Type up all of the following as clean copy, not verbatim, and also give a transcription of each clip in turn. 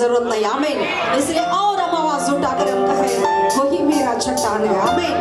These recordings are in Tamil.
जरूरत नहीं। आमीन। इसलिए और हम आवाज उठाकर हम कहें वही मेरा चट्टान है। आमीन।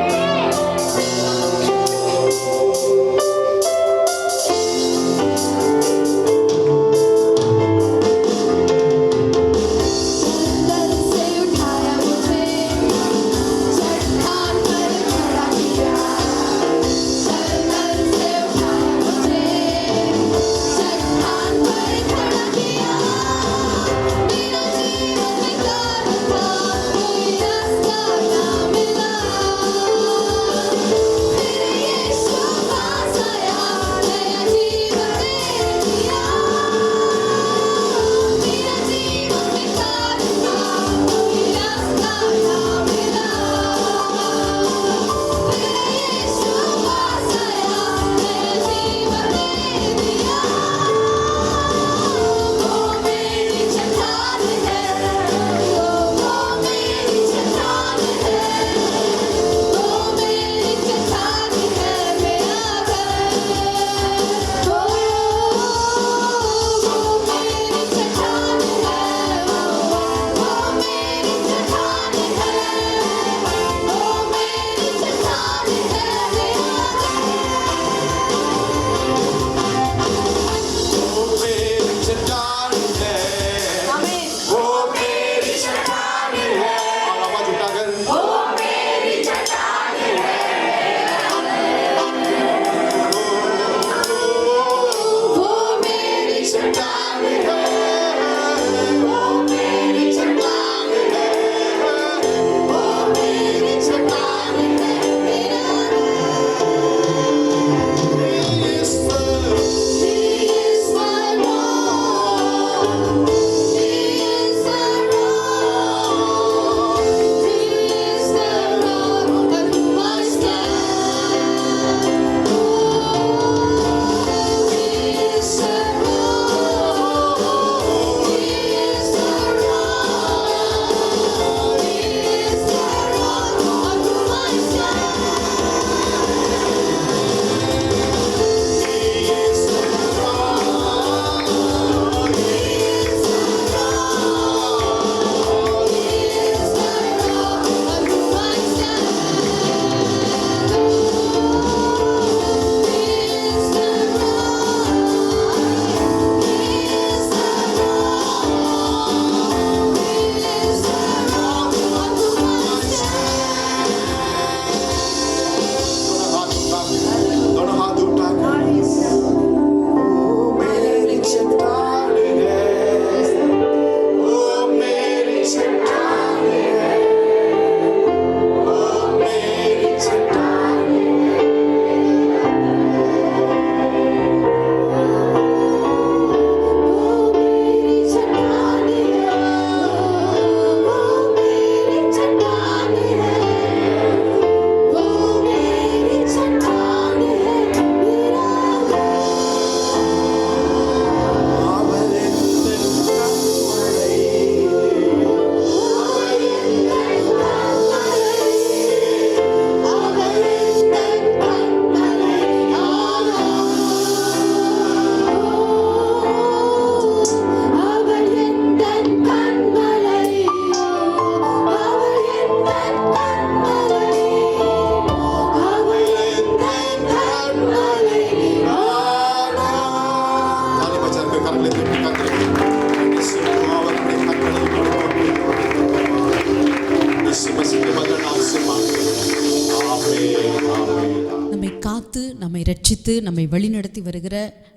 ரட்சித்து நம்மை வழிநடத்தி வருகிற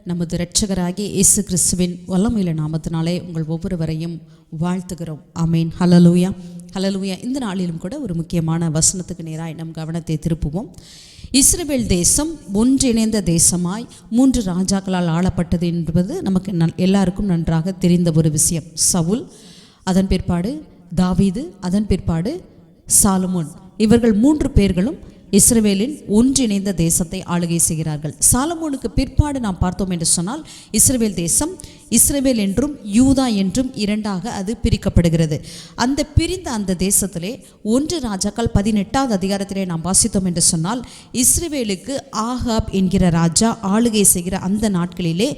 நமது இரட்சகராகிய இயேசு கிறிஸ்துவின் வல்லமையுள்ள நாமத்தினாலே உங்கள் ஒவ்வொருவரையும் வாழ்த்துகிறோம். ஆமேன். ஹல்லேலூயா, ஹல்லேலூயா. இந்த நாளிலும் கூட ஒரு முக்கியமான வசனத்துக்கு நேராய் நம் கவனத்தை திருப்புவோம். இஸ்ரவேல் தேசம் ஒன்றிணைந்த தேசமாய் 3 ராஜாக்களால் ஆளப்பட்டது என்பது நமக்கு எல்லாருக்கும் நன்றாக தெரிந்த ஒரு விஷயம். சவுல், அதன் பிற்பாடு தாவீது, அதன் பிற்பாடு சாலமோன். இவர்கள் 3 பேர்களும் இஸ்ரவேலின் ஒன்றிணைந்த தேசத்தை ஆளுகை செய்கிறார்கள். சாலமோனுக்கு பிற்பாடு நாம் பார்த்தோம் என்று சொன்னால் இஸ்ரவேல் தேசம் இஸ்ரவேல் என்றும் யூதா என்றும் 2ஆக அது பிரிக்கப்படுகிறது. அந்த பிரிந்த அந்த தேசத்திலே 1 ராஜாக்கள் 18வது அதிகாரத்திலே நாம் வாசித்தோம் என்று சொன்னால் இஸ்ரவேலுக்கு ஆகாப் என்கிற ராஜா ஆளுகை செய்கிற அந்த நாட்களிலே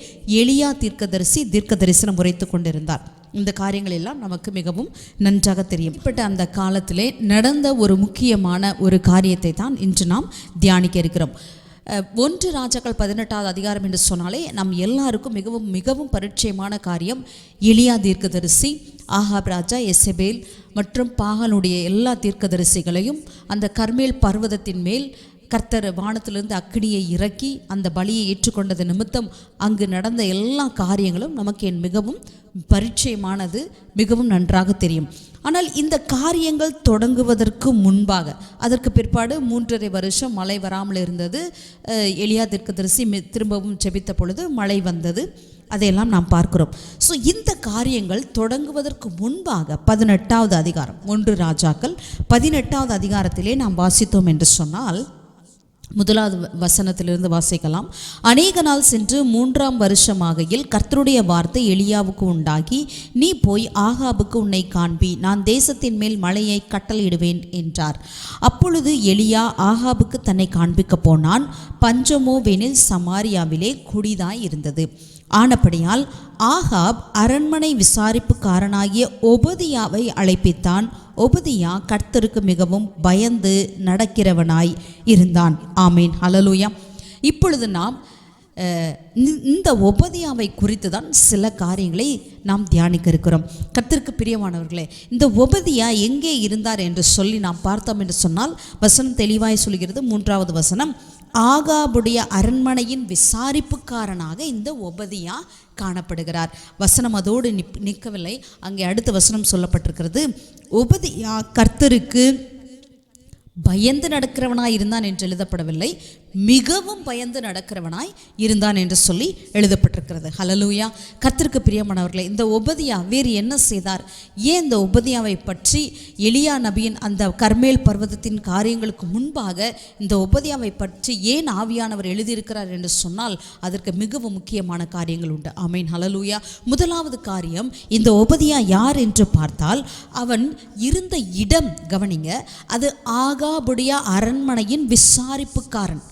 எலியா தீர்க்க தரிசனம் உரைத்து கொண்டிருந்தார். இந்த காரியங்கள் எல்லாம் நமக்கு மிகவும் நன்றாக தெரியும். பட் அந்த காலத்திலே நடந்த ஒரு முக்கியமான ஒரு காரியத்தை தான் இன்று நாம் தியானிக்க இருக்கிறோம். 1 ராஜாக்கள் 18வது அதிகாரம் என்று சொன்னாலே நம் எல்லாருக்கும் மிகவும் மிகவும் பரிச்சயமான காரியம். எலியா தீர்க்கதரிசி, ஆகாப் ராஜா, எசபேல் மற்றும் பாகாலுடைய எல்லா தீர்க்கதரிசிகளையும் அந்த கர்மேல் பர்வதத்தின் மேல் கர்த்தர் வானத்திலிருந்து அக்கினியை இறக்கி அந்த பலியை ஏற்றுக்கொண்டது நிமித்தம் அங்கு நடந்த எல்லா காரியங்களும் நமக்கு மிகவும் பரிச்சயமானது, மிகவும் நன்றாக தெரியும். ஆனால் இந்த காரியங்கள் தொடங்குவதற்கு முன்பாக, அதற்கு பிற்பாடு 3.5 வருஷம் மழை வராமல் இருந்தது. எலியா தீர்க்கதரிசி திரும்பவும் ஜெபித்த பொழுது மழை வந்தது. அதையெல்லாம் நாம் பார்க்கிறோம். ஸோ இந்த காரியங்கள் தொடங்குவதற்கு முன்பாக 18வது அதிகாரம், 1 ராஜாக்கள் 18வது அதிகாரத்திலே நாம் வாசித்தோம் என்று சொன்னால், 1வது வசனத்திலிருந்து வாசிக்கலாம். அநேக நாள் சென்று 3ஆம் வருஷமாகையில் கர்த்தருடைய வார்த்தை எலியாவுக்கு உண்டாகி, நீ போய் ஆகாபுக்கு உன்னை காண்பி, நான் தேசத்தின் மேல் மழையை கட்டளையிடுவேன் என்றார். அப்பொழுது எலியா ஆகாபுக்கு தன்னை காண்பிக்க போனான். பஞ்சமோவெனில் சமாரியாவிலே குடிதாய் இருந்தது. ஆனபடியால் ஆகாப் அரண்மனை விசாரிப்புக்காரனாகிய ஒபதியாவை அழைப்பித்தான். ஒபதியா கர்த்தருக்கு மிகவும் பயந்து நடக்கிறவனாய் இருந்தான். ஆமேன், ஹல்லேலூயா. இப்பொழுது நாம் இந்த ஒபதியாவை குறித்து தான் சில காரியங்களை நாம் தியானிக்க இருக்கிறோம். கர்த்தருக்கு பிரியமானவர்களே, இந்த ஒபதியா எங்கே இருந்தார் என்று சொல்லி நாம் பார்த்தோம் என்று சொன்னால், வசனம் தெளிவாய் சொல்கிறது. 3வது வசனம், ஆகாபுடைய அரண்மனையின் விசாரிப்புக்காரனாக இந்த ஒபதியா காணப்படுகிறார். வசனம் அதோடு நிற்கவில்லை. அங்கே அடுத்த வசனம் சொல்லப்பட்டிருக்கிறது, ஒபதியா கர்த்தருக்கு பயந்து நடக்கிறவனாய் இருந்தான் என்று எழுதப்படவில்லை, மிகவும் பயந்து நடக்கிறவனாய் இருந்தான் என்று சொல்லி எழுதப்பட்டிருக்கிறது. ஹல்லேலூயா. கர்த்தருக்கு பிரியமானவர்களே, இந்த ஒபதியா வேறு என்ன செய்தார்? ஏன் இந்த ஒபதியாவை பற்றி எலியா நபியின் அந்த கர்மேல் பர்வதத்தின் காரியங்களுக்கு முன்பாக இந்த ஒபதியாவை பற்றி ஏன் ஆவியானவர் எழுதியிருக்கிறார் என்று சொன்னால், அதற்கு மிகவும் முக்கியமான காரியங்கள் உண்டு. ஆமேன், ஹல்லேலூயா. முதலாவது காரியம், இந்த ஒபதியா யார் என்று பார்த்தால், அவன் இருந்த இடம் கவனிங்க, அது ஆகாபுடைய அரண்மனையின் விசாரிப்புக்காரன்.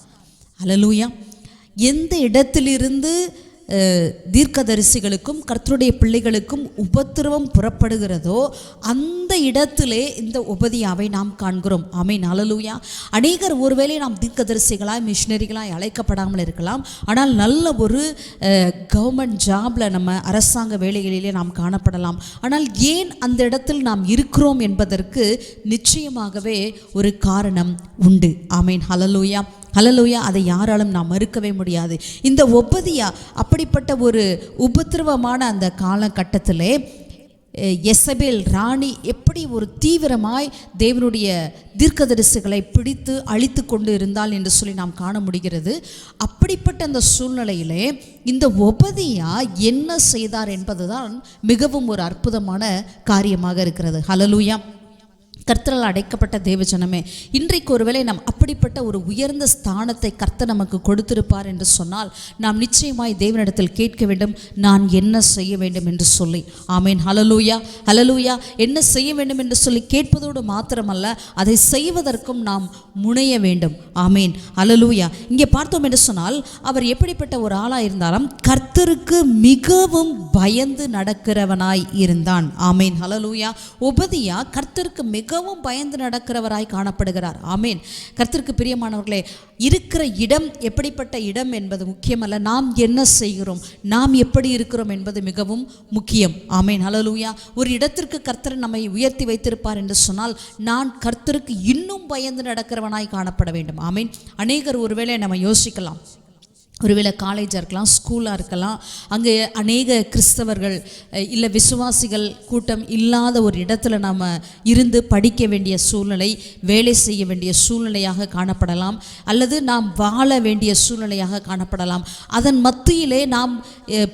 ஹல்லேலூயா. எந்த இடத்திலிருந்து தீர்க்கதரிசிகளுக்கும் கர்த்தருடைய பிள்ளைகளுக்கும் உபத்திரவம் புறப்படுகிறதோ அந்த இடத்திலே இந்த ஒபதியாவை நாம் காண்கிறோம். ஆமென், ஹல்லேலூயா. அநேகர் ஒருவேளை நாம் தீர்க்கதரிசிகளாய் மிஷனரிகளாய் அழைக்கப்படாமல் இருக்கலாம். ஆனால் நல்ல ஒரு கவர்மெண்ட் ஜாப்ல நம்ம அரசாங்க வேலைகளிலே நாம் காணப்படலாம். ஆனால் ஏன் அந்த இடத்தில் நாம் இருக்கிறோம் என்பதற்கு நிச்சயமாகவே ஒரு காரணம் உண்டு. ஆமென், ஹல்லேலூயா, ஹல்லேலூயா. அதை யாராலும் நாம் மறுக்கவே முடியாது. இந்த ஒபதியா அப்படிப்பட்ட ஒரு உபத்திரவமான அந்த காலகட்டத்திலே எசபேல் ராணி எப்படி ஒரு தீவிரமாய் தேவனுடைய தீர்க்கதரிசிகளை பிடித்து அழித்து கொண்டு இருந்தாள் என்று சொல்லி நாம் காண முடிகிறது. அப்படிப்பட்ட அந்த சூழ்நிலையிலே இந்த ஒபதியா என்ன செய்தார் என்பதுதான் மிகவும் ஒரு அற்புதமான காரியமாக இருக்கிறது. ஹல்லேலூயா. கர்த்தரால் அடைக்கப்பட்ட தேவஜனமே, இன்றைக்கு ஒருவேளை நாம் அப்படிப்பட்ட ஒரு உயர்ந்த ஸ்தானத்தை கர்த்தர் நமக்கு கொடுத்திருப்பார் என்று சொன்னால், நாம் நிச்சயமாய் தேவனிடத்தில் கேட்க வேண்டும், நான் என்ன செய்ய வேண்டும் என்று சொல்லி. ஆமேன், ஹல்லேலூயா, ஹல்லேலூயா. என்ன செய்ய வேண்டும் என்று சொல்லி கேட்பதோடு மாத்திரமல்ல, அதை செய்வதற்கும் நாம் முனைய வேண்டும். ஆமேன், ஹல்லேலூயா. இங்கே பார்த்தோம் என்று சொன்னால், அவர் எப்படிப்பட்ட ஒரு ஆளாக இருந்தாலும் கர்த்தருக்கு மிகவும் பயந்து நடக்கிறவனாய் இருந்தான். ஆமேன், ஹல்லேலூயா. ஒபதியா கர்த்தருக்கு மிகவும் பயந்து நடக்கிறவராய் காணப்படுகிறார். ஆமேன். கர்த்தருக்கு பிரியமானவர்களே, இருக்கிற இடம் எப்படிப்பட்ட இடம் என்பது முக்கியமல்ல, நாம் என்ன செய்கிறோம், நாம் எப்படி இருக்கிறோம் என்பது மிகவும் முக்கியம். ஆமேன், ஹல்லேலூயா. ஒரு இடத்திற்கு கர்த்தர் நம்மை உயர்த்தி வைத்திருப்பார் என்று சொன்னால், நான் கர்த்தருக்கு இன்னும் பயந்து நடக்கிறவனாய் காணப்பட வேண்டும். ஆமேன். அநேகர் ஒருவேளை நம்ம யோசிக்கலாம், ஒருவேளை காலேஜாக இருக்கலாம், ஸ்கூலாக இருக்கலாம், அங்கே அநேக கிறிஸ்தவர்கள் இல்லை விசுவாசிகள் கூட்டம் இல்லாத ஒரு இடத்துல நாம் இருந்து படிக்க வேண்டிய சூழ்நிலை, வேலை செய்ய வேண்டிய சூழ்நிலையாக காணப்படலாம், அல்லது நாம் வாழ வேண்டிய சூழ்நிலையாக காணப்படலாம். அதன் மத்தியிலே நாம்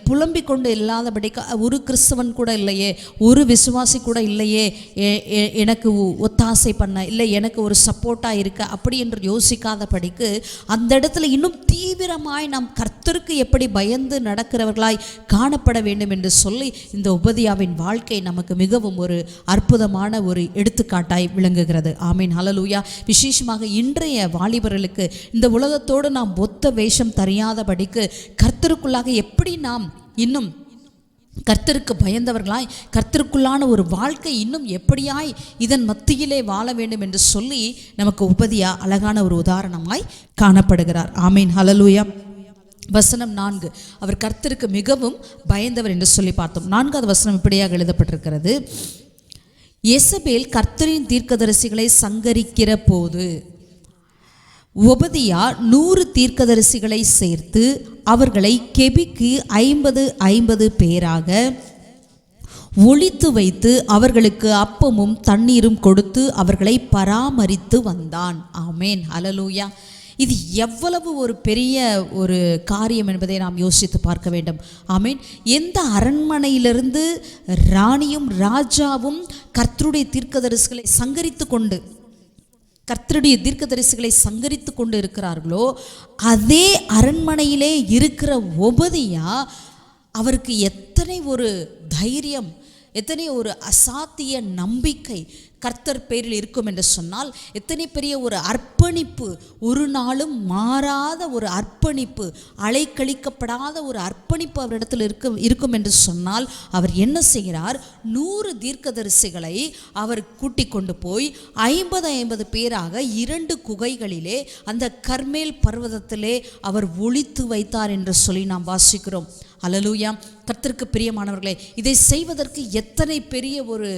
புலம்பிக் கொண்டு இல்லாதபடிக்கு, ஒரு கிறிஸ்தவன் கூட இல்லையே, ஒரு விசுவாசி கூட இல்லையே எனக்கு ஒத்தாசை பண்ண, இல்லை எனக்கு ஒரு சப்போர்ட்டாக இருக்க, அப்படி என்று யோசிக்காதபடிக்கு அந்த இடத்துல இன்னும் தீவிரமாய் நாம் கர்த்தருக்கு எப்படி பயந்து நடக்கிறவர்களாய் காணப்பட வேண்டும் என்று சொல்லி இந்த உபதியாவின் வாழ்க்கை நமக்கு மிகவும் ஒரு அற்புதமான ஒரு எடுத்துக்காட்டாய் விளங்குகிறது. ஆமீன், ஹல்லேலூயா. விசேஷமாக இன்றைய வாலிபர்களுக்கு இந்த உலகத்தோடு நாம் ஒத்த வேஷம் தெரியாதபடிக்கு கர்த்தருக்குள்ளாக எப்படி நாம் இன்னும் கர்த்தருக்கு பயந்தவர்களாய் கர்த்தருக்குள்ளான ஒரு வாழ்க்கை இன்னும் எப்படியாய் இதன் மத்தியிலே வாழ வேண்டும் என்று சொல்லி நமக்கு உபதியா அழகான ஒரு உதாரணமாய் காணப்படுகிறார். ஆமீன், ஹல்லேலூயா. வசனம் 4, அவர் கர்த்தருக்கு மிகவும் பயந்தவர் என்று சொல்லி பார்த்தோம். 4வது வசனம் இப்படியாக எழுதப்பட்டிருக்கிறது, யேசபேல் கர்த்தரின் தீர்க்கதரிசிகளை சங்கரிக்கிற போது ஒபதியா 100 தீர்க்கதரிசிகளை சேர்த்து அவர்களை கெபிக்கு 50 பேராக ஒளித்து வைத்து அவர்களுக்கு அப்பமும் தண்ணீரும் கொடுத்து அவர்களை பராமரித்து வந்தான். ஆமேன், ஹல்லேலூயா. இது எவ்வளவு ஒரு பெரிய ஒரு காரியம் என்பதை நாம் யோசித்து பார்க்க வேண்டும். ஆமீன். எந்த அரண்மனையிலிருந்து ராணியும் ராஜாவும் கர்த்தருடைய தீர்க்கதரிசிகளை சங்கரித்து கொண்டு இருக்கிறார்களோ அதே அரண்மனையிலே இருக்கிற ஒபதியா அவருக்கு எத்தனை ஒரு தைரியம், எத்தனை ஒரு அசாத்திய நம்பிக்கை கர்த்தர் பேரில் இருக்கும் என்று சொன்னால், எத்தனை பெரிய ஒரு அர்ப்பணிப்பு, ஒரு நாளும் மாறாத ஒரு அர்ப்பணிப்பு, அலைக்கழிக்கப்படாத ஒரு அர்ப்பணிப்பு அவரிடத்தில் இருக்கும் என்று சொன்னால், அவர் என்ன செய்கிறார், 100 தீர்க்கதரிசிகளை அவர் கூட்டிக் கொண்டு போய் 50 பேராக 2 குகைகளிலே அந்த கர்மேல் பர்வதத்திலே அவர் ஒளித்து வைத்தார் என்று சொல்லி நாம் வாசிக்கிறோம். ஹல்லேலூயா. கர்த்தருக்கு பிரியமானவர்களே, இதை செய்வதற்கு எத்தனை பெரிய ஒரு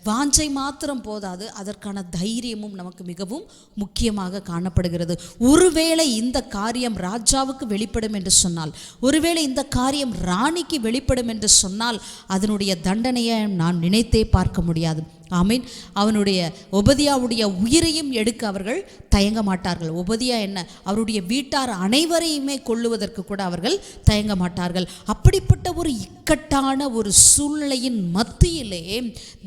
வாஞ்சை மாத்திரம் போதாது, அதற்கான தைரியமும் நமக்கு மிகவும் முக்கியமாக காணப்படுகிறது. ஒருவேளை இந்த காரியம் ராஜாவுக்கு வெளிப்படும் என்று சொன்னால், ஒருவேளை இந்த காரியம் ராணிக்கு வெளிப்படும் என்று சொன்னால், அதனுடைய தண்டனையை நான் நினைத்தே பார்க்க முடியாது. ஆமீன். அவனுடைய ஒபதியாவுடைய உயிரையும் எடுக்க அவர்கள் தயங்க மாட்டார்கள். ஒபதியா என்ன, அவருடைய வீட்டார் அனைவரையுமே கொல்லுவதற்கு கூட அவர்கள் தயங்க மாட்டார்கள். அப்படிப்பட்ட ஒரு இக்கட்டான ஒரு சூழ்நிலையின் மத்தியிலே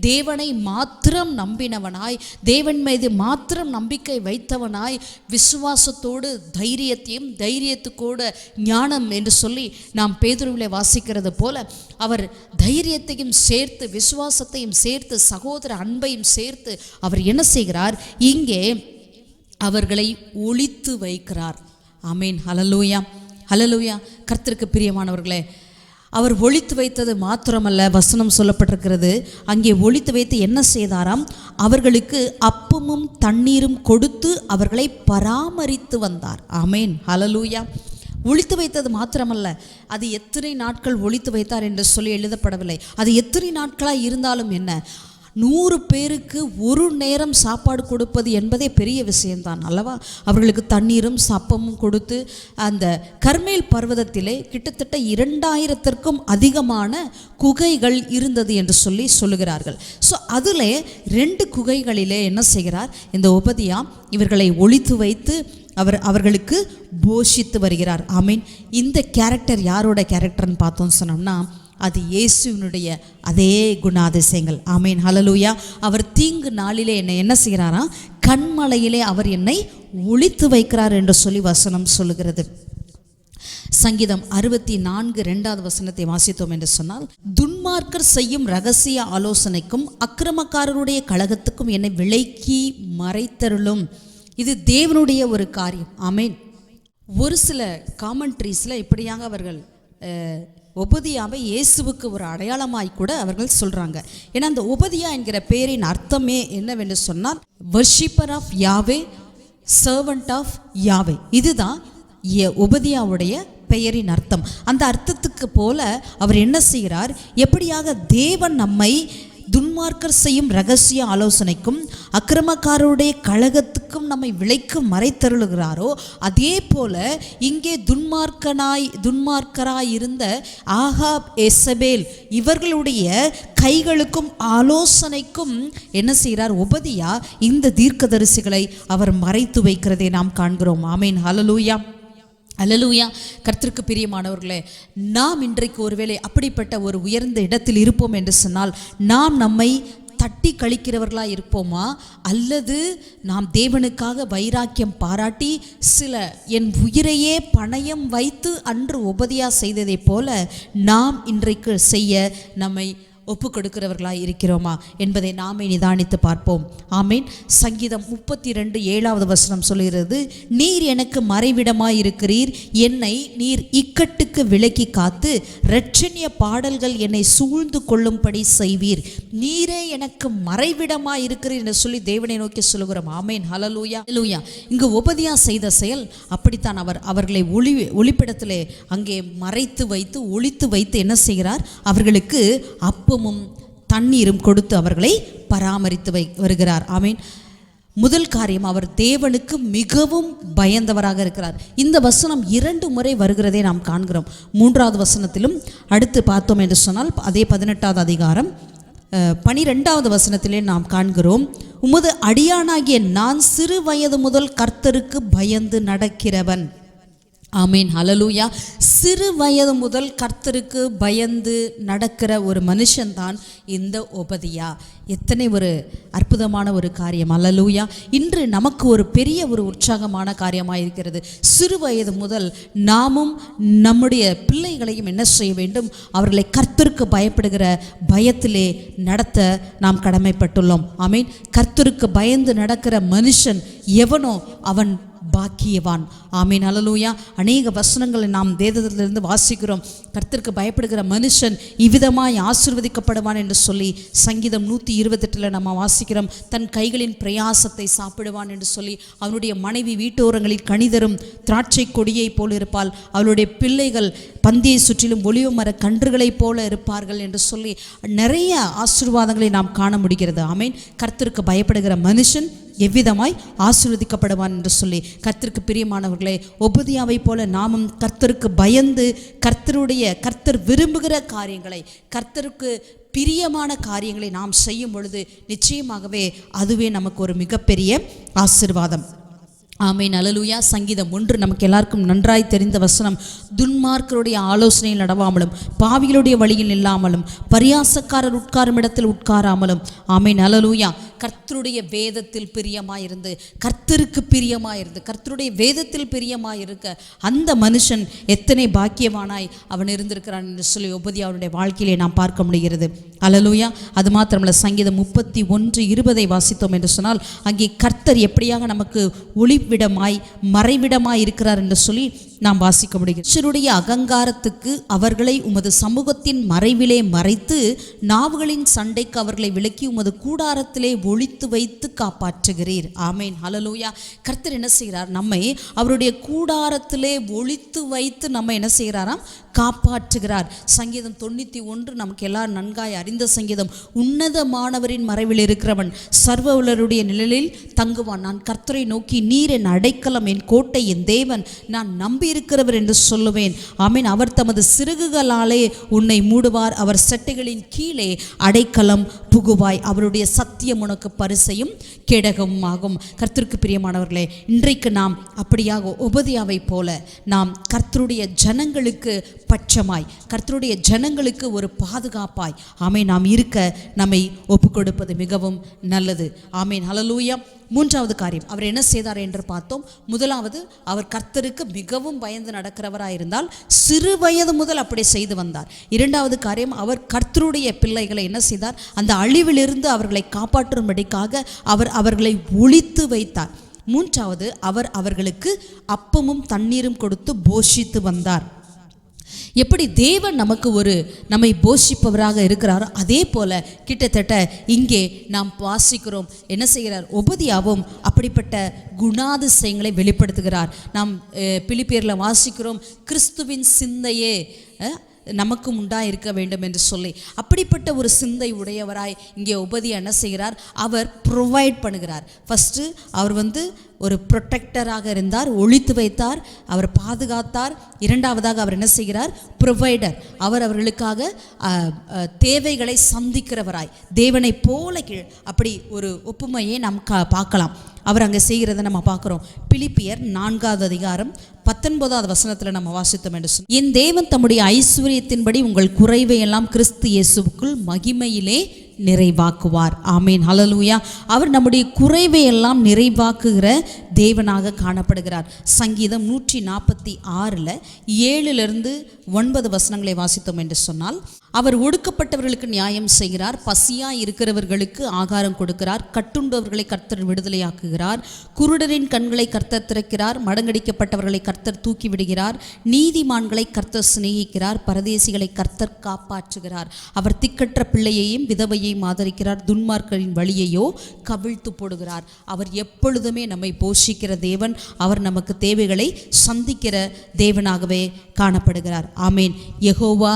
தேவனை மாத்திரம் நம்பினவனாய், தேவன் மீது மாத்திரம் நம்பிக்கை வைத்தவனாய், விசுவாசத்தோடு தைரியத்துக்கூட ஞானம் என்று சொல்லி நாம் பேதுருவிலே வாசிக்கிறது போல, அவர் தைரியத்தையும் சேர்த்து விசுவாசத்தையும் சேர்த்து சகோதர அன்பையும் சேர்த்து அவர் என்ன செய்கிறார், இங்கே அவர்களை ஒளித்து வைக்கிறார். ஆமீன், ஹல்லேலூயா, ஹல்லேலூயா. கர்த்தருக்கு பிரியமானவர்களே, அவர் ஒளித்து வைத்தது மாத்திரமல்ல, வசனம் சொல்லப்பட்டிருக்கிறது, அங்கே ஒளித்து வைத்து என்ன செய்தாராம், அவர்களுக்கு அப்பமும் தண்ணீரும் கொடுத்து அவர்களை பராமரித்து வந்தார். ஆமீன், ஹல்லேலூயா. ஒளித்து வைத்தது மாத்திரமல்ல, அது எத்தனை நாட்கள் ஒளித்து வைத்தார் என்று சொல்லி எழுதப்படவில்லை. அது எத்தனை நாட்களாக இருந்தாலும் என்ன, 100 பேருக்கு ஒரு நேரம் சாப்பாடு கொடுப்பது என்பதே பெரிய விஷயம்தான் அல்லவா. அவர்களுக்கு தண்ணீரும் சப்பமும் கொடுத்து அந்த கர்மேல் பர்வதத்திலே கிட்டத்தட்ட 2000க்கும் அதிகமான குகைகள் இருந்தது என்று சொல்லி சொல்லுகிறார்கள். ஸோ அதில் 2 குகைகளிலே என்ன செய்கிறார், இந்த ஒபதியா இவர்களை ஒளித்து வைத்து அவர்களுக்கு போஷித்து வருகிறார். ஆமீன். இந்த கேரக்டர் யாரோட கேரக்டர்னு பார்த்தோம்னு சொன்னோம்னா, அது இயேசுவினுடைய அதே குணாதிசயங்கள். ஆமீன், ஹல்லேலூயா. அவர் தீங்கு நாளிலே என்ன செய்கிறாராம், கண்மலையிலே அவர் என்னை ஒளித்து வைக்கிறார் என்று சொல்லி வசனம் சொல்லுகிறது. சங்கீதம் 64 2வது வசனத்தை வாசித்தோம் என்று சொன்னால், துன்மார்க்கர் செய்யும் ரகசிய ஆலோசனைக்கும் அக்கிரமக்காரருடைய கலகத்துக்கும் என்னை விலக்கி மறைத்தருளும். இது தேவனுடைய ஒரு காரியம். ஆமீன். ஒரு சில காமெண்ட்ரிஸில் இப்படியாக அவர்கள் ஒபதியாவை இயேசுவுக்கு ஒரு அடையாளமாய் கூட அவர்கள் சொல்கிறாங்க. ஏன்னா அந்த ஒபதியா என்கிற பெயரின் அர்த்தமே என்னவென்று சொன்னால், worshipper of Yahweh, servant of Yahweh. இதுதான் ஒபதியாவுடைய பெயரின் அர்த்தம். அந்த அர்த்தத்துக்கு போல அவர் என்ன செய்கிறார், எப்படியாக தேவன் நம்மை துன்மார்க்கர் செய்யும் ரகசிய ஆலோசனைக்கும் அக்கிரமக்காரருடைய கழகத்துக்கும் நம்மை விலைக்கு மறைத்தருளுகிறாரோ, அதே போல இங்கே துன்மார்க்கராய் இருந்த ஆகாப், எசபேல் இவர்களுடைய கைகளுக்கும் ஆலோசனைக்கும் என்ன செய்கிறார், ஒபதியா இந்த தீர்க்கதரிசிகளை அவர் மறைத்து வைக்கிறதை நாம் காண்கிறோம். ஆமீன், ஹல்லேலூயா, அல்லேலூயா. கர்த்தருக்கு பிரியமானவர்களே, நாம் இன்றைக்கு ஒருவேளை அப்படிப்பட்ட ஒரு உயர்ந்த இடத்தில் இருப்போம் என்று சொன்னால், நாம் நம்மை தட்டி கழிக்கிறவர்களாக இருப்போமா, அல்லது நாம் தேவனுக்காக வைராக்கியம் பாராட்டி என் உயிரையே பணயம் வைத்து அன்று ஒபதியா செய்ததை போல நாம் இன்றைக்கு செய்ய நம்மை ஒப்பு கொடுக்கிறவர்களாய் இருக்கிறோமா என்பதை நாமே நிதானித்து பார்ப்போம். ஆமேன். சங்கீதம் 32:7 வசனம் சொல்கிறது, நீர் எனக்கு மறைவிடமாய் இருக்கிறீர், என்னை நீர் இக்கட்டுக்கு விலக்கி காத்து இரட்சணிய பாடல்கள் என்னை சூழ்ந்து கொள்ளும்படி செய்வீர். நீரே எனக்கு மறைவிடமாய் இருக்கிறீர் என்று சொல்லி தேவனை நோக்கி சொல்லுகிறோம். ஆமேன். ஹல்லேலூயா. ஹல்லேலூயா. இங்கு ஒபதியா செய்த செயல் அப்படித்தான். அவர்களை ஒளிப்பிடத்திலே அங்கே மறைத்து வைத்து ஒளித்து வைத்து என்ன செய்கிறார்? அவர்களுக்கு அப்பமும் தண்ணீரும் கொடுத்து அவர்களை பராமரித்து வருகிறார். ஆமீன். முதல் காரியம், அவர் தேவனுக்கு மிகவும் பயந்தவராக இருக்கிறார். இந்த வசனம் 2 முறை வருகிறதை நாம் காண்கிறோம். 3வது வசனத்திலும் அடுத்து பார்த்தோம் என்று சொன்னால் அதே 18வது அதிகாரம் 12வது வசனத்திலே நாம் காண்கிறோம், உமது அடியானாகிய நான் சிறு வயது முதல் கர்த்தருக்கு பயந்து நடக்கிறவன். ஆமீன். ஹல்லேலூயா. சிறு வயது முதல் கர்த்தருக்கு பயந்து நடக்கிற ஒரு மனுஷன்தான் இந்த ஒபதியா. எத்தனை ஒரு அற்புதமான ஒரு காரியம். ஹல்லேலூயா. இன்று நமக்கு ஒரு பெரிய ஒரு உற்சாகமான காரியமாக இருக்கிறது. சிறு வயது முதல் நாமும் நம்முடைய பிள்ளைகளையும் என்ன செய்ய வேண்டும்? அவர்களை கர்த்தருக்கு பயப்படுகிற பயத்திலே நடத்த நாம் கடமைப்பட்டுள்ளோம். ஆமீன். கர்த்தருக்கு பயந்து நடக்கிற மனுஷன் எவனோ அவன் பாக்கியவான். ஆமீன். ஹல்லேலூயா. அநேக வசனங்களை நாம் வேதத்திலிருந்து வாசிக்கிறோம். கர்த்தருக்கு பயப்படுகிற மனுஷன் இவ்விதமாய் ஆசீர்வதிக்கப்படுவான் என்று சொல்லி சங்கீதம் 128 நம்ம வாசிக்கிறோம். தன் கைகளின் பிரயாசத்தை சாப்பிடுவான் என்று சொல்லி, அவனுடைய மனைவி வீட்டோரங்களில் கனிதரும் திராட்சை கொடியை போல இருப்பாள், அவளுடைய பிள்ளைகள் பந்தியை சுற்றிலும் ஒலிவ மர கன்றுகளைப் போல இருப்பார்கள் என்று சொல்லி நிறைய ஆசீர்வாதங்களை நாம் காண முடிகிறது. ஆமீன். கர்த்தருக்கு பயப்படுகிற மனுஷன் எவ்விதமாய் ஆசீர்வதிக்கப்படுவான் என்று சொல்லி, கர்த்தருக்கு பிரியமானவர்களே, ஒபதியாவை போல நாமும் கர்த்தருக்கு பயந்து கர்த்தர் விரும்புகிற காரியங்களை, கர்த்தருக்கு பிரியமான காரியங்களை நாம் செய்யும் பொழுது நிச்சயமாகவே அதுவே நமக்கு ஒரு மிகப்பெரிய ஆசீர்வாதம். ஆமீன். ஹல்லேலூயா. சங்கீதம் 1 நமக்கு எல்லாருக்கும் நன்றாய் தெரிந்த வசனம், துன்மார்க்கருடைய ஆலோசனையில் நடவாமலும் பாவிகளுடைய வழியில் இல்லாமலும் பரியாசக்காரர் உட்காரும் இடத்தில் உட்காராமலும். ஆமீன். ஹல்லேலூயா. கர்த்தருடைய வேதத்தில் பிரியமாயிருந்து, கர்த்தருக்கு பிரியமாயிருந்து, கர்த்தருடைய வேதத்தில் பிரியமாயிருக்க அந்த மனுஷன் எத்தனை பாக்கியவானாய் அவன் இருந்திருக்கிறான் என்று சொல்லி ஒபதியாவுடைய வாழ்க்கையிலே நாம் பார்க்க முடிகிறது. ஹல்லேலூயா. அது மாத்திரமல்ல, சங்கீதம் 31:20 வாசித்தோம் என்று சொன்னால் அங்கே கர்த்தர் எப்படியாக நமக்கு ஒளிவிடமாய் மறைவிடமாய் இருக்கிறார் என்று சொல்லி நாம் வாசிக்க முடிகிறது. மனுஷருடைய அகங்காரத்துக்கு அவர்களை உமது சமூகத்தின் மறைவிலே மறைத்து நாவுகளின் சண்டைக்கு அவர்களை விலக்கி உமது கூடாரத்திலே ஒளித்து வைத்து காப்பாற்றுகிறீர். ஆமேன். ஹல்லேலூயா. கர்த்தர் என்ன செய்கிறார்? நம்மை அவருடைய கூடாரத்திலே ஒளித்து வைத்து நம்ம என்ன செய்கிறாராம்? காப்பாற்றுகிறார். சங்கீதம் 91 நமக்கு எல்லாரும் நன்காய் அறிந்த சங்கீதம். உன்னதமானவரின் மறைவில் இருக்கிறவன் சர்வவல்லருடைய நிழலில் தங்குவான். நான் கர்த்தரை நோக்கி, நீர் என் அடைக்கலம், என் கோட்டை, என் தேவன், நான் நம்பி இருக்கிறவர் என்று சொல்லுவேன். ஆமீன். அவர் தமது சிறகுகளாலே உன்னை மூடுவார், அவர் செட்டைகளின் கீழே அடைக்கலம் புகுவாய், அவருடைய சத்தியம் உனக்கு பரிசையும் கேடகமும் ஆகும். கர்த்தருக்கு பிரியமானவர்களே, இன்றைக்கு நாம் அப்படியாக ஒபதியாவை போல நாம் கர்த்தருடைய ஜனங்களுக்கு பட்சமாய், கர்த்தருடைய ஜனங்களுக்கு ஒரு பாதுகாப்பாய் ஆமீன் நாம் இருக்க நம்மை ஒப்பு கொடுப்பது மிகவும் நல்லது. ஆமீன். ஹல்லேலூயா. 3வது காரியம், அவர் என்ன செய்தார் என்று பார்த்தோம். முதலாவது, அவர் கர்த்தருக்கு மிகவும் பயந்து நடக்கிறவராயிருந்தால் சிறு வயது முதல் அப்படி செய்து வந்தார். 2வது காரியம், அவர் கர்த்தருடைய பிள்ளைகளை என்ன செய்தார்? அந்த அழிவிலிருந்து அவர்களை காப்பாற்றும்படிக்காக அவர் அவர்களை ஒளித்து வைத்தார். 3வது, அவர் அவர்களுக்கு அப்பமும் தண்ணீரும் கொடுத்து போஷித்து வந்தார். எப்படி தேவன் நமக்கு நம்மை போஷிப்பவராக இருக்கிறாரோ அதே போல கிட்டத்தட்ட இங்கே நாம் வாசிக்கிறோம். என்ன செய்கிறார்? ஒபதியாவும் அப்படிப்பட்ட குணாதிசயங்களை வெளிப்படுத்துகிறார். நாம் பிலிப்பியரில் வாசிக்கிறோம், கிறிஸ்துவின் சிந்தையே நமக்கும் உண்டாயிருக்க வேண்டும் என்று சொல்லி அப்படிப்பட்ட ஒரு சிந்தை உடையவராய் இங்கே ஒபதியா என்ன செய்கிறார்? அவர் ப்ரொவைட் பண்ணுகிறார். ஃபஸ்ட்டு அவர் ஒரு ப்ரொடெக்டராக இருந்தார், ஒளித்து வைத்தார், அவர் பாதுகாத்தார். 2வதாக அவர் என்ன செய்கிறார்? ப்ரொவைடர். அவர் அவர்களுக்காக தேவைகளை சந்திக்கிறவராய், தேவனை போல அப்படி ஒரு ஒப்புமையை நாம் பார்க்கலாம். அவர் அங்கே செய்கிறத நம்ம பார்க்குறோம். பிலிப்பியர் 4வது அதிகாரம் 19வது வசனத்தில் நம்ம வாசித்தோம் என்று சொல்லி, என் தேவன் தம்முடைய ஐஸ்வர்யத்தின்படி உங்கள் குறைவை எல்லாம் கிறிஸ்து இயேசுவுக்குள் மகிமையிலே நிறைவாக்குவார். ஆமேன், ஹல்லேலூயா. அவர் நம்முடைய குறைவை எல்லாம் நிறைவாக்குகிற தேவனாக காணப்படுகிறார். சங்கீதம் 146 7-9 வசனங்களை வாசித்தோம் என்று சொன்னால், அவர் ஒடுக்கப்பட்டவர்களுக்கு நியாயம் செய்கிறார், பசியாய் இருக்கிறவர்களுக்கு ஆகாரம் கொடுக்கிறார், கட்டுண்டவர்களை கர்த்தர் விடுதலையாக்குகிறார், குருடரின் கண்களை கர்த்தர் திறக்கிறார், மடங்கடிக்கப்பட்டவர்களை கர்த்தர் தூக்கி விடுகிறார், நீதிமான்களை கர்த்தர் சிநேகிக்கிறார், பரதேசிகளை கர்த்தர் காப்பாற்றுகிறார். அவர் திக்கற்ற பிள்ளையையும் விதவையையும் ஆதரிக்கிறார், துன்மார்க்கரின் வழியையோ கவிழ்த்து போடுகிறார். அவர் எப்பொழுதுமே நம்மை போஷிக்கிற தேவன். அவர் நமக்கு தேவைகளை சந்திக்கிற தேவனாகவே காணப்படுகிறார். ஆமேன். யெகோவா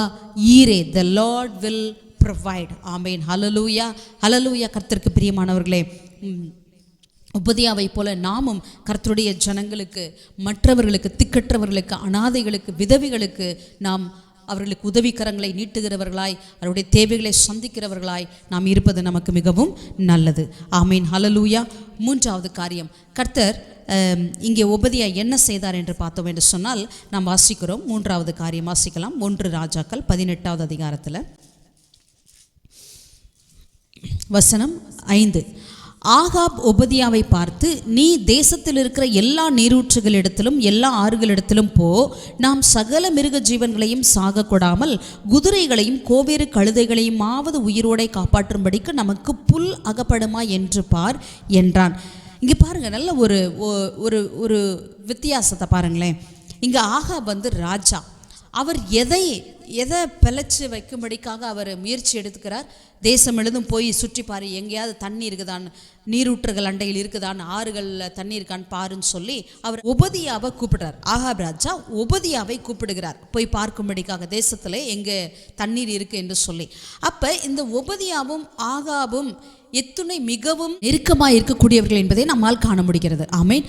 ஈரே, the Lord will provide. ஆமேன், ஹல்லேலூயா, ஹல்லேலூயா. கர்த்தருக்கு பிரியமானவர்களே, உபதியாவை போல நாமும் கர்த்தருடைய ஜனங்களுக்கு, மற்றவர்களுக்கு, திக்கற்றவர்களுக்கு, அனாதைகளுக்கு, விதவிகளுக்கு நாம் அவர்களுக்கு உதவிக்கரங்களை நீட்டுகிறவர்களாய், அவருடைய தேவைகளை சந்திக்கிறவர்களாய் நாம் இருப்பது நமக்கு மிகவும் நல்லது. ஆமீன், ஹல்லேலூயா. மூன்றாவது காரியம், கர்த்தர் இங்கே உபதியா என்ன செய்தார் என்று பார்த்தோம் என்று சொன்னால், நாம் வாசிக்கிறோம். மூன்றாவது காரியம் வாசிக்கலாம். 1 ராஜாக்கள் 18வது அதிகாரத்தில் வசனம் 5. ஆகாப் ஒபதியாவை பார்த்து, நீ தேசத்தில் இருக்கிற எல்லா நீரூற்றுகளிடத்திலும் எல்லா ஆறுகளிடத்திலும் போ, நாம் சகல மிருக ஜீவன்களையும் சாக கொடாமல் குதிரைகளையும் கோவேறு கழுதைகளையுமாவது உயிரோடை காப்பாற்றும்படிக்கு நமக்கு புல் அகப்படுமா என்று பார் என்றான். இங்கே பாருங்கள், நல்ல ஒரு ஒரு வித்தியாசத்தை பாருங்களேன். இங்கே ஆகாப் ராஜா, அவர் எதை பிழைச்சி வைக்கும்படிக்காக அவர் முயற்சி எடுத்துக்கிறார். தேசம் எழுதும் போய் சுற்றி பாரு, எங்கேயாவது தண்ணி இருக்குதான்னு, நீரூற்றுகள் அண்டையில் இருக்குதான்னு, ஆறுகளில் தண்ணி இருக்கான்னு பாருன்னு சொல்லி அவர் ஒபதியாவை கூப்பிடுறார். ஆகாப் ராஜா ஒபதியாவை கூப்பிடுகிறார், போய் பார்க்கும்படிக்காக தேசத்தில் எங்கே தண்ணீர் இருக்குது என்று சொல்லி. அப்போ இந்த ஒபதியாவும் ஆகாபும் எத்துணை மிகவும் நெருக்கமாக இருக்கக்கூடியவர்கள் என்பதை நம்மால் காண முடிகிறது. ஆமேன்.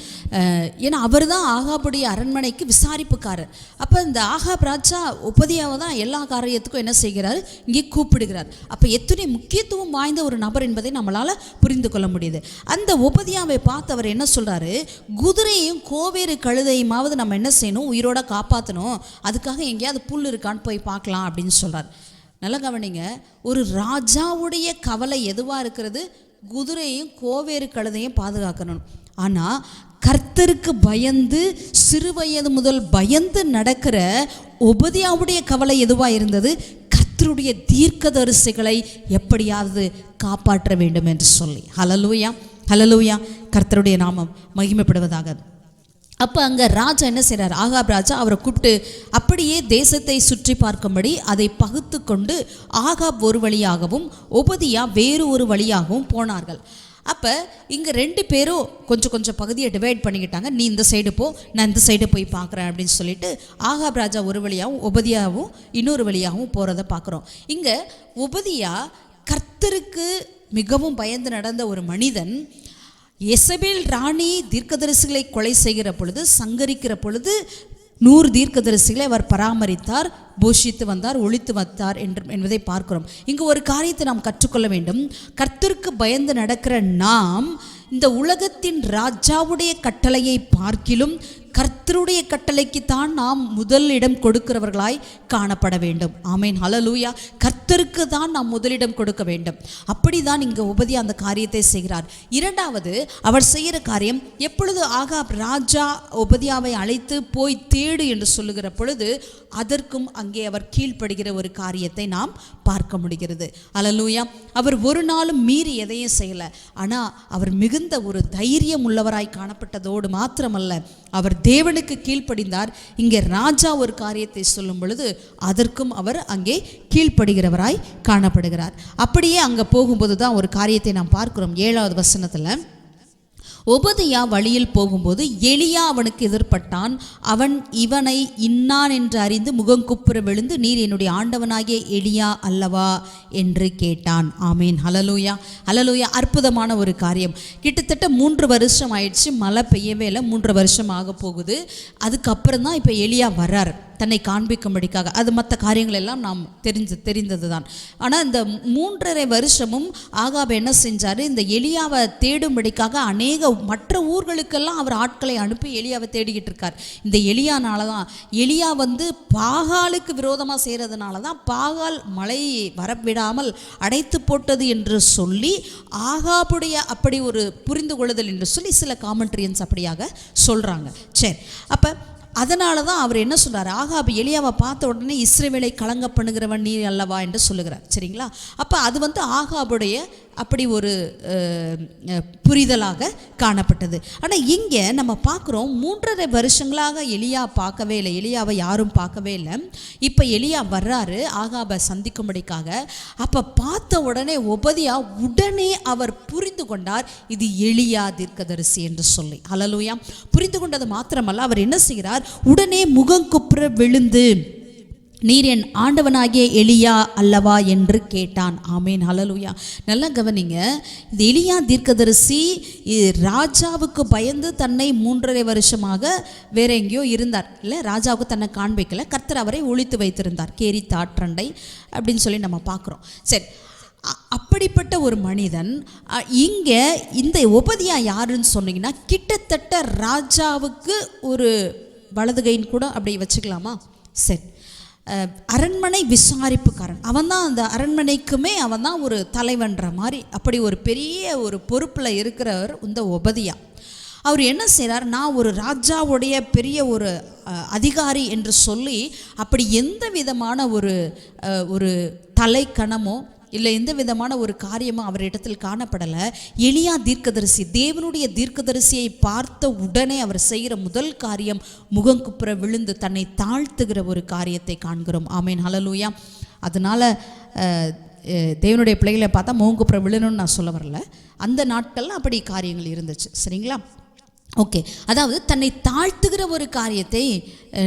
ஏன்னா அவர் தான் ஆகாபுடைய அரண்மனைக்கு விசாரிப்புக்காரர். அப்போ இந்த ஆகாப் ராஜா ஒபதியாவை தான் எல்லா காரியத்துக்கும் என்ன செய்கிறார், இங்கே கூப்பிடுகிறார். அப்போ எத்துணை முக்கியத்துவம் வாய்ந்த ஒரு நபர் என்பதை நம்மளால் புரிந்து கொள்ள முடியுது. அந்த ஒபதியாவை பார்த்து அவர் என்ன சொல்கிறாரு, குதிரையும் கோவேறு கழுதையுமாவது நம்ம என்ன செய்யணும், உயிரோட காப்பாற்றணும், அதுக்காக எங்கேயாவது புல் இருக்கான்னு போய் பார்க்கலாம் அப்படின்னு சொல்கிறார். நல்லா கவனிங்க, ஒரு ராஜாவுடைய கவலை எதுவாக இருக்கிறது, குதிரையும் கோவேறு கழுதையும் பாதுகாக்கணும். ஆனால் கர்த்தருக்கு பயந்து சிறு வயது முதல் பயந்து நடக்கிற ஒபதியாவுடைய கவலை எதுவாக இருந்தது, கர்த்தருடைய தீர்க்கதரிசிகளை எப்படியாவது காப்பாற்ற வேண்டும் என்று சொல்லி. ஹல்லேலூயா, ஹல்லேலூயா. கர்த்தருடைய நாமம் மகிமைப்படுவதாக. அப்போ அங்கே ராஜா என்ன செய்கிறார், ஆகாப் ராஜா அவரை கூப்பிட்டு அப்படியே தேசத்தை சுற்றி பார்க்கும்படி அதை பகுத்து கொண்டு ஆகாப் ஒரு வழியாகவும் ஒபதியா வேறு ஒரு வழியாகவும் போனார்கள். அப்போ இங்கே 2 பேரும் கொஞ்சம் பகுதியை டிவைட் பண்ணிக்கிட்டாங்க. நீ இந்த சைடு போ, நான் இந்த சைடு போய் பார்க்குறேன் அப்படின்னு சொல்லிட்டு ஆகாப் ராஜா ஒரு வழியாகவும் ஒபதியாவும் இன்னொரு வழியாகவும் போகிறத பார்க்குறோம். இங்கே ஒபதியா கர்த்தருக்கு மிகவும் பயந்து நடந்த ஒரு மனிதன். எசபேல் ராணி தீர்க்கதரிசிகளை கொலை செய்கிற பொழுது, சங்கரிக்கிற பொழுது 100 தீர்க்கதரிசிகளை அவர் பராமரித்தார், போஷித்து வந்தார், ஒழித்து வந்தார் என்பதை பார்க்கிறோம். இங்கு ஒரு காரியத்தை நாம் கற்றுக்கொள்ள வேண்டும். கர்த்தருக்கு பயந்து நடக்கிற நாம் இந்த உலகத்தின் ராஜாவுடைய கட்டளையை பார்க்கிலும் கர்த்தருடைய கட்டளைக்கு தான் நாம் முதலிடம் கொடுக்கிறவர்களாய் காணப்பட வேண்டும். ஆமேன், ஹல்லேலூயா. கர்த்தருக்கு தான் நாம் முதலிடம் கொடுக்க வேண்டும். அப்படிதான் இங்கே உபதியா அந்த காரியத்தை செய்கிறார். இரண்டாவது அவர் செய்கிற காரியம், எப்பொழுது ஆகாப் ராஜா உபதியாவை அழைத்து போய் தேடு என்று சொல்லுகிற பொழுது அதற்கும் அங்கே அவர் கீழ்ப்படுகிற ஒரு காரியத்தை நாம் பார்க்க முடிகிறது. ஹல்லேலூயா. அவர் ஒரு நாளும் மீறி எதையும் செய்யலை. ஆனால் அவர் மிகுந்த ஒரு தைரியம் உள்ளவராய் காணப்பட்டதோடு மாத்திரமல்ல, அவர் தேவனுக்கு கீழ்ப்படிந்தார். இங்கே ராஜா ஒரு காரியத்தை சொல்லும் பொழுது அதற்கும் அவர் அங்கே கீழ்ப்படுகிறவராய் காணப்படுகிறார். அப்படியே அங்கே போகும்போது தான் ஒரு காரியத்தை நாம் பார்க்கிறோம். 7வது வசனத்தில், ஒபதியா வழியில் போகும்போது எலியா அவனுக்கு எதிர்பட்டான். அவன் இவனை இன்னான் என்று அறிந்து முகங்குப்புற விழுந்து, நீர் என்னுடைய ஆண்டவனாகிய எலியா அல்லவா என்று கேட்டான். ஆமீன், ஹல்லேலூயா, ஹல்லேலூயா. அற்புதமான ஒரு காரியம். கிட்டத்தட்ட 3 வருஷம் ஆயிடுச்சு, மழை பெய்யவே இல்லை, 3 வருஷம் ஆக போகுது. அதுக்கப்புறம் தான் இப்போ எலியா வர்றார். தன்னை காண்பிக்கும்படிக்காக. அது மற்ற காரியங்கள் எல்லாம் நாம் தெரிந்தது தான். ஆனால் இந்த 3.5 வருஷமும் ஆகாப் என்ன செஞ்சார், இந்த எலியாவை தேடும்படிக்காக அநேக மற்ற ஊர்களுக்கெல்லாம் அவர் ஆட்களை அனுப்பி எலியாவை தேடிக்கிட்டு இருக்கார். இந்த எலியானால தான், எலியா பாகாலுக்கு விரோதமாக செய்கிறதுனால தான் பாகால் மழை வரவிடாமல் அடைத்து போட்டது என்று சொல்லி ஆகாபுடைய அப்படி ஒரு புரிந்து கொள்ளுதல் என்று சொல்லி சில காமெண்ட்ரியன்ஸ் அப்படியாக சொல்கிறாங்க. சரி, அப்போ அதனால தான் அவர் என்ன சொல்கிறார், ஆகாப் எலியாவை பார்த்த உடனே இஸ்ரவேலை கலங்க பண்ணுகிறவன் நீ அல்லவா என்று சொல்லுகிறார். சரிங்களா? அப்போ அது ஆகாபுடைய அப்படி ஒரு புரிதலாக காணப்பட்டது. ஆனால் இங்கே நம்ம பார்க்குறோம் 3.5 வருஷங்களாக எலியா பார்க்கவே இல்லை, எலியாவை யாரும் பார்க்கவே இல்லை. இப்போ எலியா வர்றாரு ஆகாபை சந்திக்கும்படிக்காக. அப்போ பார்த்த உடனே ஒபதியா உடனே அவர் புரிந்து கொண்டார், இது எலியா தீர்க்கதரிசி என்று சொல்லி. ஹல்லேலூயா. புரிந்து கொண்டது மாத்திரமல்ல, அவர் என்ன செய்கிறார், உடனே முகங்குப்புற விழுந்து நீர் என் ஆண்டவனாகிய எலியா அல்லவா என்று கேட்டான். ஆமேன். ஹல்லேலூயா. நல்லா கவனிங்க, இந்த எலியா தீர்க்கதரிசி ராஜாவுக்கு பயந்து தன்னை 3.5 வருஷமாக வேற எங்கேயோ இருந்தார். இல்லை, ராஜாவுக்கு தன்னை காண்பிக்கல, கர்த்தர் அவரை ஒளித்து வைத்திருந்தார், கேரி தாற்றண்டை அப்படின்னு சொல்லி நம்ம பார்க்குறோம். சரி, அப்படிப்பட்ட ஒரு மனிதன் இங்கே இந்த ஒபதியா யாருன்னு சொன்னீங்கன்னா, கிட்டத்தட்ட ராஜாவுக்கு ஒரு வலதுகைன்னு கூட அப்படி வச்சுக்கலாமா? சரி, அரண்மனை விசாரிப்புக்காரன் அவன் தான். அந்த அரண்மனைக்குமே அவன் தான் ஒரு தலைவன்ற மாதிரி, அப்படி ஒரு பெரிய ஒரு பொறுப்பில் இருக்கிறவர் இந்த ஒபதியா. அவர் என்ன செய்கிறார், நான் ஒரு ராஜாவுடைய பெரிய ஒரு அதிகாரி என்று சொல்லி அப்படி எந்த விதமான ஒரு தலைக்கணமோ இல்லை எந்த விதமான ஒரு காரியமும் அவரிடத்தில் காணப்படலை. எலியா தீர்க்கதரிசி, தேவனுடைய தீர்க்கதரிசியை பார்த்த உடனே அவர் செய்கிற முதல் காரியம் முகங்குப்புற விழுந்து தன்னை தாழ்த்துகிற ஒரு காரியத்தை காண்கிறோம். ஆமேன். ஹல்லேலூயா. அதனால் தேவனுடைய பிள்ளைகளை பார்த்தா முகங்குப்புற விழணும்னு நான் சொல்ல வரல, அந்த நாட்கள்லாம் அப்படி காரியங்கள் இருந்துச்சு. சரிங்களா? ஓகே, அதாவது தன்னை தாழ்த்துகிற ஒரு காரியத்தை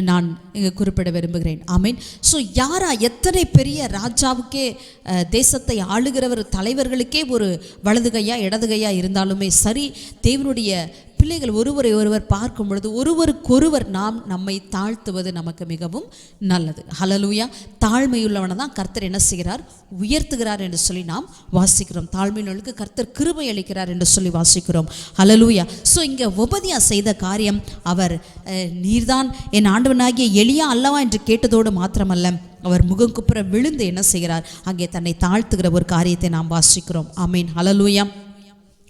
நான் இங்கே குறிப்பிட விரும்புகிறேன். ஆமீன். ஸோ எத்தனை பெரிய ராஜாவுக்கே, தேசத்தை ஆளுகிறவர் தலைவர்களுக்கே ஒரு வலது கையா இடது கையா இருந்தாலுமே சரி, தேவனுடைய பிள்ளைகள் ஒருவரை ஒருவர் பார்க்கும் பொழுது ஒருவருக்கொருவர் நம்மை தாழ்த்துவது நமக்கு மிகவும் நல்லது. ஹல்லேலூயா. தாழ்மையுள்ளவனை தான் கர்த்தர் என்ன செய்கிறார், உயர்த்துகிறார் என்று சொல்லி நாம் வாசிக்கிறோம். தாழ்மையுள்ளவனுக்கு கர்த்தர் கிருபை அளிக்கிறார் என்று சொல்லி வாசிக்கிறோம். ஹல்லேலூயா. ஸோ இங்கே ஒபதியா செய்த காரியம், அவர் நீர்தான் என் ஆண்டவனாகிய எலியா அல்லவா என்று கேட்டதோடு மாத்திரமல்ல, அவர் முகங்குப்புற விழுந்து என்ன செய்கிறார், அங்கே தன்னை தாழ்த்துகிற ஒரு காரியத்தை நாம் வாசிக்கிறோம். ஆமீன். ஹல்லேலூயா.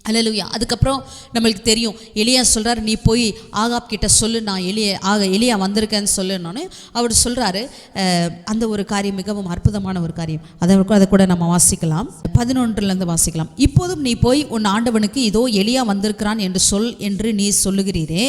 அல்லேலூயா. அதுக்கப்புறம் நம்மளுக்கு தெரியும், எலியா சொல்கிறார், நீ போய் ஆகாப் கிட்ட சொல்லு, நான் எலியா வந்திருக்கேன்னு சொல்லுன்னு அவர் சொல்கிறாரு. அந்த ஒரு காரியம் மிகவும் அற்புதமான ஒரு காரியம். அதை கூட நம்ம வாசிக்கலாம், 11 வாசிக்கலாம். இப்போதும் நீ போய் உன் ஆண்டவனுக்கு இதோ எலியா வந்திருக்கிறான் என்று சொல் என்று நீ சொல்லுகிறீரே,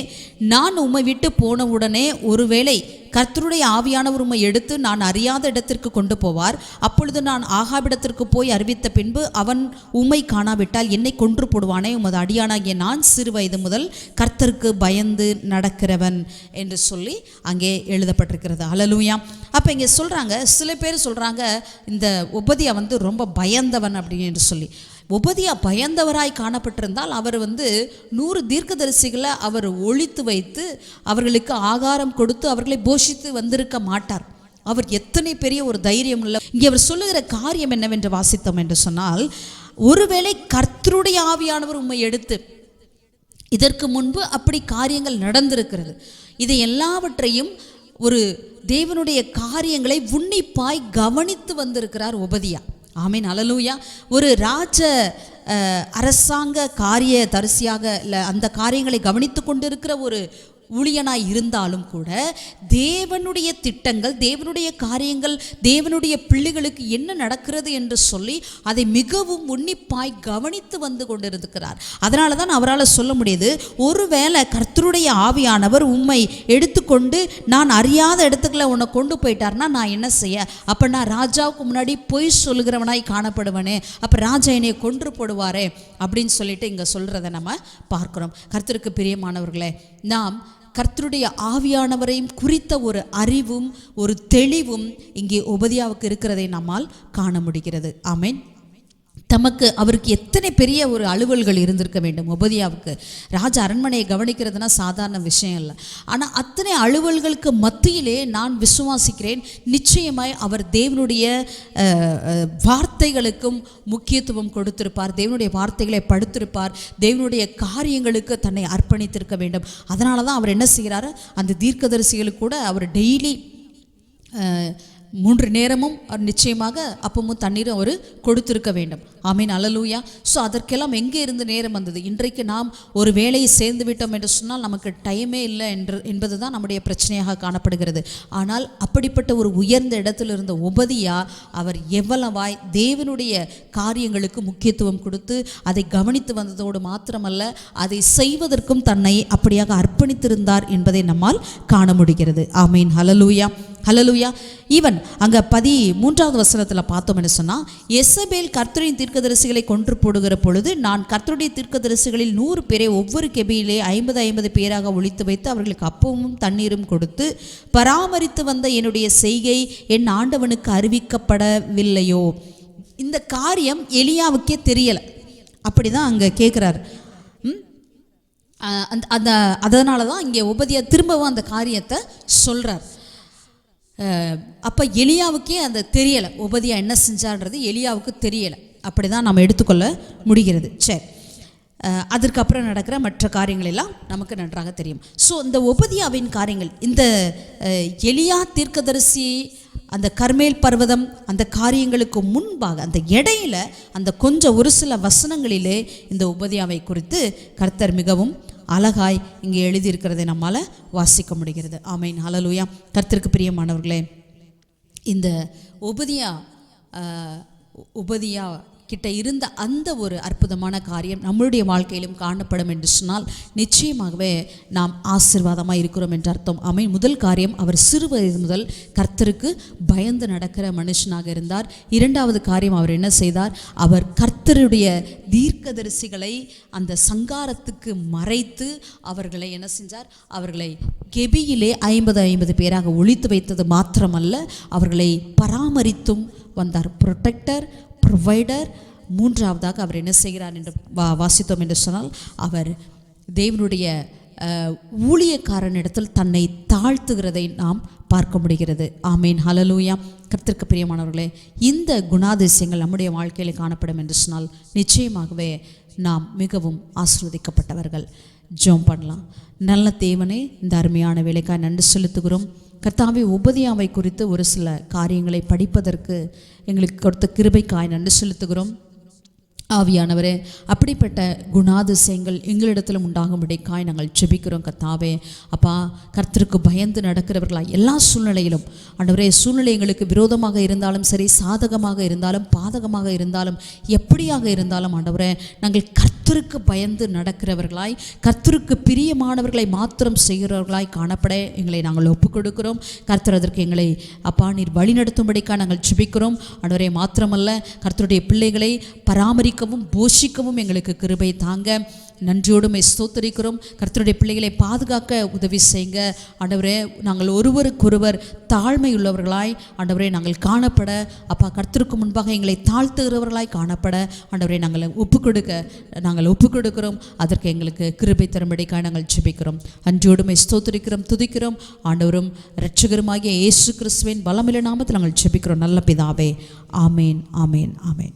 நான் உம்மை விட்டு போன உடனே ஒருவேளை கர்த்தருடைய ஆவியானவர் உம்மை எடுத்து நான் அறியாத இடத்திற்கு கொண்டு போவார். அப்பொழுது நான் ஆகாபிடத்திற்கு போய் அறிவித்த பின்பு அவன் உம்மை காணாவிட்டால் என்னை கொன்று போடுவானே. உமது அடியானாகிய நான் சிறு வயது முதல் கர்த்தருக்கு பயந்து நடக்கிறவன் என்று சொல்லி அங்கே எழுதப்பட்டிருக்கிறது. ஹல்லேலூயா. அப்போ இங்கே சொல்கிறாங்க, சில பேர் சொல்கிறாங்க இந்த ஒபதியா ரொம்ப பயந்தவன் அப்படின்னு சொல்லி. ஒபதியா பயந்தவராய் காணப்பட்டிருந்தால் அவர் 100 தீர்க்கதரிசிகளை அவர் ஒழித்து வைத்து அவர்களுக்கு ஆகாரம் கொடுத்து அவர்களை போஷித்து வந்திருக்க மாட்டார். அவர் எத்தனை பெரிய ஒரு தைரியம் உள்ள. இங்கே அவர் சொல்லுகிற காரியம் என்னவென்று வாசித்தோம் என்று சொன்னால், ஒருவேளை கர்த்தருடைய ஆவியானவர் உம்மை எடுத்து, இதற்கு முன்பு அப்படி காரியங்கள் நடந்திருக்கிறது, இதை எல்லாவற்றையும் ஒரு தேவனுடைய காரியங்களை உன்னிப்பாய் கவனித்து வந்திருக்கிறார் ஒபதியா. ஆமீன். ஹல்லேலூயா. ஒரு அரசாங்க காரிய தரிசியாக இல்லை, அந்த காரியங்களை கவனித்து கொண்டிருக்கிற ஒரு ஊழியனாய் இருந்தாலும் கூட தேவனுடைய திட்டங்கள், தேவனுடைய காரியங்கள், தேவனுடைய பிள்ளைகளுக்கு என்ன நடக்கிறது என்று சொல்லி அதை மிகவும் உன்னிப்பாய் கவனித்து வந்து கொண்டிருக்கிறார். அதனால தான் அவரால் சொல்ல முடியுது, ஒருவேளை கர்த்தருடைய ஆவியானவர் உம்மை எடுத்துக்கொண்டு நான் அறியாத இடத்துக்குள்ள உன்னை கொண்டு போயிட்டார்னா நான் என்ன செய்ய? அப்போ நான் ராஜாவுக்கு முன்னாடி பொய் சொல்லுகிறவனாய் காணப்படுவனே, அப்போ ராஜா என்னை கொன்று போடுவாரே அப்படின்னு சொல்லிட்டு இங்கே சொல்கிறத நம்ம பார்க்குறோம். கர்த்தருக்கு பிரியமானவர்களே, நாம் கர்த்தருடைய ஆவியானவரையும் குறித்த ஒரு அறிவும் ஒரு தெளிவும் இங்கே ஒபதியாவுக்கு இருக்கிறதை நம்மால் காண முடிகிறது. ஆமென். அவருக்கு எத்தனை பெரிய ஒரு அலுவல்கள் இருந்திருக்க வேண்டும். ஒபதியாவுக்கு ராஜ அரண்மனையை கவனிக்கிறதுனா சாதாரண விஷயம் இல்லை. ஆனால் அத்தனை அலுவல்களுக்கு மத்தியிலே நான் விசுவாசிக்கிறேன், நிச்சயமாய் அவர் தேவனுடைய வார்த்தைகளுக்கும் முக்கியத்துவம் கொடுத்திருப்பார், தேவனுடைய வார்த்தைகளை படுத்திருப்பார், தேவனுடைய காரியங்களுக்கு தன்னை அர்ப்பணித்திருக்க வேண்டும். அதனால தான் அவர் என்ன செய்கிறாரு, அந்த தீர்க்கதரிசிகளுக்கு கூட அவர் டெய்லி 3 நேரமும் நிச்சயமாக அப்பமும் தண்ணீரும் அவர் கொடுத்திருக்க வேண்டும். ஆமீன், அல்லேலூயா. ஸோ அதற்கெல்லாம் எங்கே இருந்து நேரம் வந்தது? இன்றைக்கு நாம் ஒரு வேலையை சேர்ந்து விட்டோம் என்று சொன்னால் நமக்கு டைமே இல்லை என்பது தான் நம்முடைய பிரச்சனையாக காணப்படுகிறது. ஆனால் அப்படிப்பட்ட ஒரு உயர்ந்த இடத்தில் இருந்த ஒபதியா அவர் எவ்வளவாய் தேவனுடைய காரியங்களுக்கு முக்கியத்துவம் கொடுத்து அதை கவனித்து வந்ததோடு மாத்திரமல்ல, அதை செய்வதற்கும் தன்னை அப்படியாக அர்ப்பணித்திருந்தார் என்பதை நம்மால் காண முடிகிறது. ஆமீன், அல்லேலூயா, ஹல்லேலூயா. ஈவன் அங்கே 13வது வசனத்தில் பார்த்தோம் என்று சொன்னால், எசபேல் கர்த்தரின் தீர்க்கதரிசிகளை கொன்று போடுகிற பொழுது நான் கர்த்தருடைய தீர்க்கதரிசிகளில் 100 பேரை ஒவ்வொரு கெபியிலே 50 பேராக ஒழித்து வைத்து அவர்களுக்கு அப்பமும் தண்ணீரும் கொடுத்து பராமரித்து வந்த என்னுடைய செய்கை என் ஆண்டவனுக்கு அறிவிக்கப்படவில்லையோ? இந்த காரியம் எலியாவுக்கே தெரியலை. அப்படி தான் அங்கே கேட்குறாரு. அதனால தான் இங்கே ஒபதியா திரும்பவும் அந்த காரியத்தை சொல்கிறார். அப்போ எலியாவுக்கே அந்த தெரியலை, ஒபதியா என்ன செஞ்சான்றது எலியாவுக்கு தெரியலை. அப்படி தான் நம்ம எடுத்துக்கொள்ள முடிகிறது. சரி, அதற்கப்புறம் நடக்கிற மற்ற காரியங்கள் எல்லாம் நமக்கு நன்றாக தெரியும். ஸோ இந்த ஒபதியாவின் காரியங்கள், இந்த எலியா தீர்க்கதரிசி அந்த கர்மேல் பர்வதம் அந்த காரியங்களுக்கு முன்பாக அந்த இடையில அந்த கொஞ்சம் ஒரு சில வசனங்களிலே இந்த ஒபதியாவை குறித்து கர்த்தர் மிகவும் அழகாய் இங்கே எழுதியிருக்கிறதை நம்மால் வாசிக்க முடிகிறது. ஆமீன், ஹல்லேலூயா. கர்த்தருக்கு பிரியமானவர்களே, இந்த ஒபதியா கிட்ட இருந்த அந்த ஒரு அற்புதமான காரியம் நம்மளுடைய வாழ்க்கையிலும் காணப்படும் என்று சொன்னால் நிச்சயமாகவே நாம் ஆசீர்வாதமாக இருக்கிறோம் என்று அர்த்தம். ஆமீன். முதல் காரியம், அவர் சிறு வயது முதல் கர்த்தருக்கு பயந்து நடக்கிற மனுஷனாக இருந்தார். 2வது காரியம், அவர் என்ன செய்தார், அவர் கர்த்தருடைய தீர்க்கதரிசிகளை அந்த சங்காரத்துக்கு மறைத்து அவர்களை என்ன செஞ்சார், அவர்களை கெபியிலே 50 பேராக ஒழித்து வைத்தது மாத்திரமல்ல, அவர்களை பராமரித்தும் வந்தார். Protector, provider. 3வதாக அவர் என்ன செய்கிறார் என்று வாசித்தோம் என்று சொன்னால், அவர் தேவனுடைய ஊழியக்காரனிடத்தில் தன்னை தாழ்த்துகிறதை நாம் பார்க்க முடிகிறது. ஆமீன், ஹல்லேலூயா. கர்த்தருக்கு பிரியமானவர்களே, இந்த குணாதிசயங்கள் நம்முடைய வாழ்க்கையில் காணப்படும் என்று சொன்னால் நிச்சயமாகவே நாம் மிகவும் ஆசீர்வதிக்கப்பட்டவர்கள். ஜெபம் பண்ணலாம். நல்ல தேவனே, இந்த அருமையான வேலைக்காய் நன்றி செலுத்துகிறோம். கர்த்தாவே, ஒபதியாவை குறித்து ஒரு சில காரியங்களை படிப்பதற்கு எங்களுக்கு கொடுத்த கிருபைக்காய் நன்றி செலுத்துகிறோம். ஆவியானவரே, அப்படிப்பட்ட குணாதிசயங்கள் எங்களிடத்திலும் உண்டாகும்படிக்காய் நாங்கள் ஜெபிக்கிறோம். கர்த்தாவே அப்பா, கர்த்தருக்கு பயந்து நடக்கிறவர்களாய் எல்லா சூழ்நிலையிலும் ஆண்டவரே, சூழ்நிலை எங்களுக்கு விரோதமாக இருந்தாலும் சரி, சாதகமாக இருந்தாலும் பாதகமாக இருந்தாலும் எப்படியாக இருந்தாலும் ஆண்டவரே, நாங்கள் கர்த்தருக்கு பயந்து நடக்கிறவர்களாய், கர்த்தருக்கு பிரியமானவர்களை மாத்திரம் செய்கிறவர்களாய் காணப்பட எங்களை நாங்கள் ஒப்புக் கொடுக்கிறோம். கர்த்தர் அதற்கு எங்களை அப்பா நீர் வழிநடத்தும்படிக்காக நாங்கள் ஜெபிக்கிறோம். ஆண்டவரே, மாத்திரமல்ல கர்த்தருடைய பிள்ளைகளை பராமரிக்கவும் போஷிக்கவும் எங்களுக்கு கிருபை தாங்க. நன்றியோடு ஸ்தோத்திரிக்கிறோம். கர்த்தருடைய பிள்ளைகளை பாதுகாக்க உதவி செய்யுங்க ஆண்டவரே. நாங்கள் ஒருவருக்கொருவர் தாழ்மை உள்ளவர்களாய் ஆண்டவரே நாங்கள் காணப்பட, அப்பா கர்த்தருக்கு முன்பாக எங்களை தாழ்த்துகிறவர்களாய் காணப்பட ஆண்டவரே நாங்கள் ஒப்புக் கொடுக்கிறோம். அதற்கு எங்களுக்கு கிருபை தரும்படிக்காக நாங்கள் ஜெபிக்கிறோம். நன்றியோடு ஸ்தோத்திரிக்கிறோம், துதிக்கிறோம். ஆண்டவரும் இரட்சகருமாகிய இயேசு கிறிஸ்துவின் பலமில்ல நாமத்தில் நாங்கள் ஜெபிக்கிறோம் நல்ல பிதாவே. ஆமேன், ஆமேன், ஆமேன்.